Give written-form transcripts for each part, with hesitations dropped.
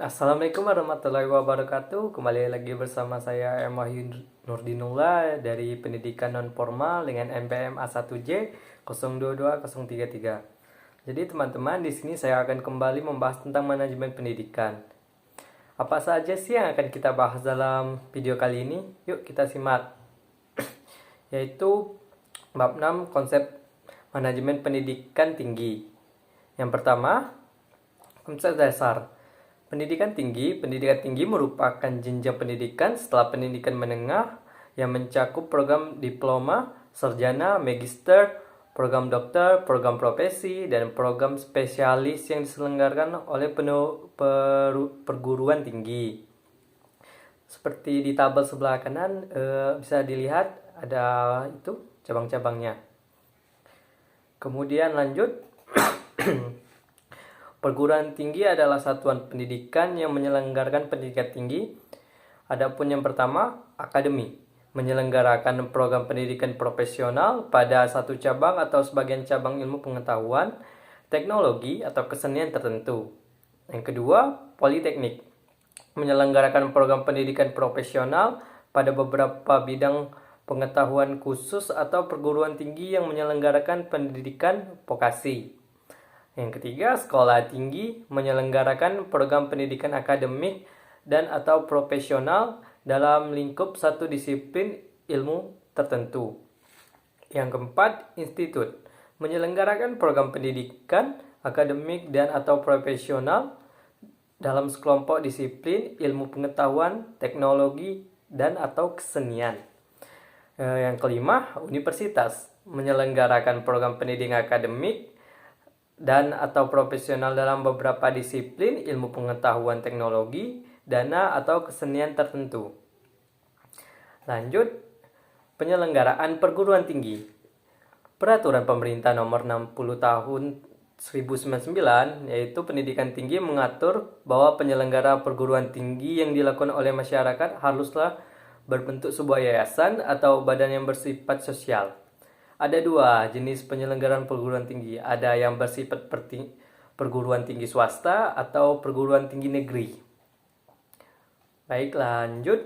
Assalamualaikum warahmatullahi wabarakatuh. Kembali lagi bersama saya M. Wahyu Nurdinullah dari Pendidikan Non-Formal dengan NPM A1J 022033. Jadi teman-teman, di sini saya akan kembali membahas tentang manajemen pendidikan. Apa saja sih yang akan kita bahas dalam video kali ini? Yuk kita simak. Yaitu bab 6 konsep manajemen pendidikan tinggi. Yang pertama, konsep dasar. Pendidikan tinggi merupakan jenjang pendidikan setelah pendidikan menengah yang mencakup program diploma, sarjana, magister, program dokter, program profesi, dan program spesialis yang diselenggarakan oleh perguruan tinggi. Seperti di tabel sebelah kanan bisa dilihat ada itu cabang-cabangnya. Kemudian lanjut. Perguruan tinggi adalah satuan pendidikan yang menyelenggarakan pendidikan tinggi. Adapun yang pertama, akademi, menyelenggarakan program pendidikan profesional pada satu cabang atau sebagian cabang ilmu pengetahuan, teknologi atau kesenian tertentu. Yang kedua, politeknik, menyelenggarakan program pendidikan profesional pada beberapa bidang pengetahuan khusus atau perguruan tinggi yang menyelenggarakan pendidikan vokasi. Yang ketiga, sekolah tinggi menyelenggarakan program pendidikan akademik dan atau profesional dalam lingkup satu disiplin ilmu tertentu. Yang keempat, institut menyelenggarakan program pendidikan akademik dan atau profesional dalam sekelompok disiplin ilmu pengetahuan, teknologi, dan atau kesenian. Yang kelima, universitas menyelenggarakan program pendidikan akademik dan atau profesional dalam beberapa disiplin ilmu pengetahuan teknologi, dana atau kesenian tertentu. Lanjut, penyelenggaraan perguruan tinggi. Peraturan Pemerintah Nomor 60 Tahun 1099 yaitu pendidikan tinggi mengatur bahwa penyelenggara perguruan tinggi yang dilakukan oleh masyarakat haruslah berbentuk sebuah yayasan atau badan yang bersifat sosial. Ada dua jenis penyelenggaraan perguruan tinggi. Ada yang bersifat perguruan tinggi swasta atau perguruan tinggi negeri. Baik, lanjut.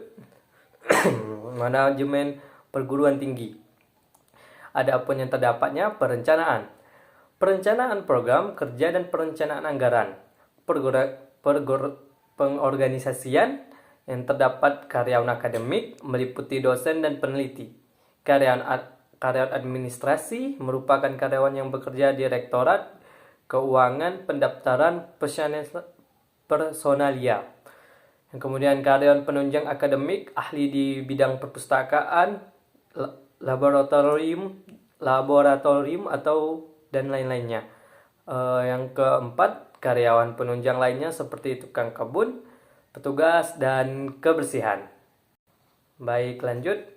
Manajemen perguruan tinggi. Adapun yang terdapatnya perencanaan. Perencanaan program kerja dan perencanaan anggaran. Pengorganisasian yang terdapat karyawan akademik meliputi dosen dan peneliti. Karyawan administrasi merupakan karyawan yang bekerja di Direktorat Keuangan Pendaftaran Personalia. Yang kemudian karyawan penunjang akademik, ahli di bidang perpustakaan, laboratorium atau dan lain-lainnya. Yang keempat, karyawan penunjang lainnya seperti tukang kebun, petugas, dan kebersihan. Baik, lanjut.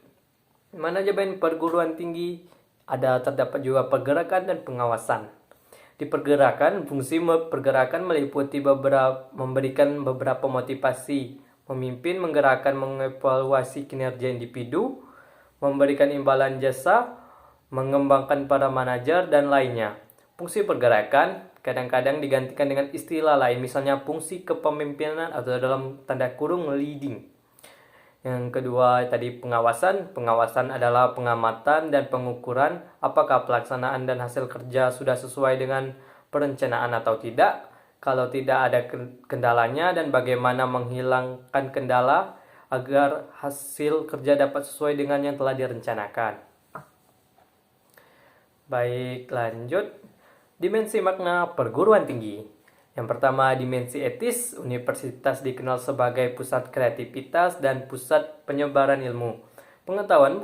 Manajemen perguruan tinggi terdapat juga pergerakan dan pengawasan. Di pergerakan, fungsi pergerakan meliputi memberikan beberapa motivasi, memimpin, menggerakkan, mengevaluasi kinerja individu, memberikan imbalan jasa, mengembangkan para manajer, dan lainnya. Fungsi pergerakan kadang-kadang digantikan dengan istilah lain, misalnya fungsi kepemimpinan atau dalam tanda kurung leading. Yang kedua tadi pengawasan. Pengawasan adalah pengamatan dan pengukuran apakah pelaksanaan dan hasil kerja sudah sesuai dengan perencanaan atau tidak. Kalau tidak ada kendalanya dan bagaimana menghilangkan kendala agar hasil kerja dapat sesuai dengan yang telah direncanakan. Baik, lanjut. Dimensi makna perguruan tinggi. Yang pertama, dimensi etis. Universitas dikenal sebagai pusat kreativitas dan pusat penyebaran ilmu. Pengetahuan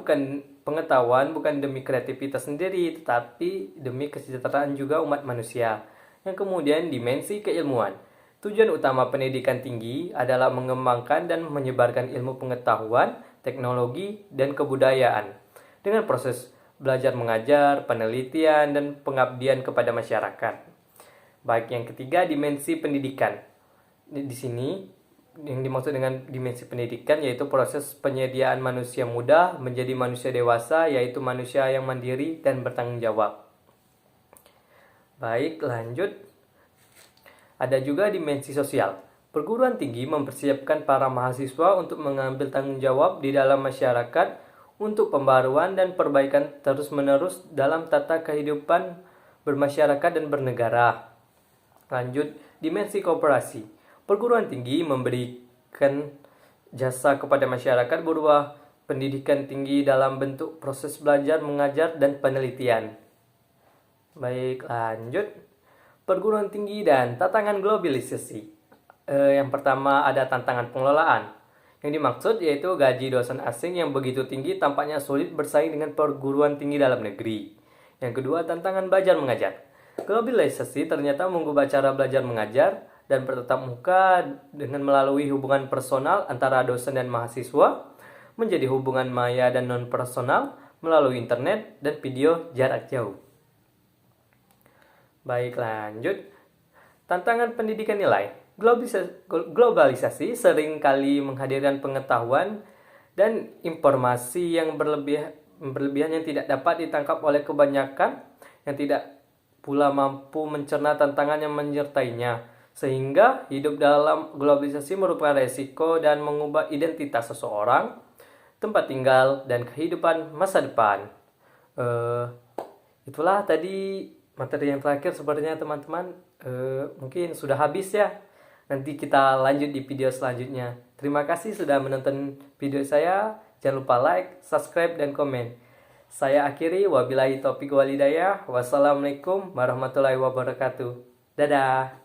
bukan demi kreativitas sendiri, tetapi demi kesejahteraan juga umat manusia. Yang kemudian, dimensi keilmuan. Tujuan utama pendidikan tinggi adalah mengembangkan dan menyebarkan ilmu pengetahuan, teknologi, dan kebudayaan dengan proses belajar mengajar, penelitian, dan pengabdian kepada masyarakat. Baik, yang ketiga, dimensi pendidikan. Di sini yang dimaksud dengan dimensi pendidikan yaitu proses penyediaan manusia muda menjadi manusia dewasa, yaitu manusia yang mandiri dan bertanggung jawab. Baik, lanjut. Ada juga dimensi sosial. Perguruan tinggi mempersiapkan para mahasiswa untuk mengambil tanggung jawab di dalam masyarakat untuk pembaruan dan perbaikan terus-menerus dalam tata kehidupan bermasyarakat dan bernegara. Lanjut, dimensi kooperasi. Perguruan tinggi memberikan jasa kepada masyarakat berupa pendidikan tinggi dalam bentuk proses belajar, mengajar, dan penelitian. Baik, lanjut. Perguruan tinggi dan tantangan globalisasi. Yang pertama ada tantangan pengelolaan. Yang dimaksud yaitu gaji dosen asing yang begitu tinggi tampaknya sulit bersaing dengan perguruan tinggi dalam negeri. Yang kedua, tantangan belajar mengajar. Globalisasi ternyata mengubah cara belajar mengajar dan bertatap muka dengan melalui hubungan personal antara dosen dan mahasiswa menjadi hubungan maya dan non-personal melalui internet dan video jarak jauh. Baik, lanjut. Tantangan pendidikan nilai. Globalisasi sering kali menghadirkan pengetahuan dan informasi yang berlebihan yang tidak dapat ditangkap oleh kebanyakan, yang tidak pula mampu mencerna tantangan yang menyertainya, sehingga hidup dalam globalisasi merupakan resiko dan mengubah identitas seseorang, tempat tinggal, dan kehidupan masa depan. Itulah tadi materi yang terakhir sebenarnya teman-teman. Mungkin sudah habis ya. Nanti kita lanjut di video selanjutnya. Terima kasih sudah menonton video saya. Jangan lupa like, subscribe, dan komen. Saya akhiri, wabillahi taufiq walhidayah. Wassalamualaikum warahmatullahi wabarakatuh. Dadah.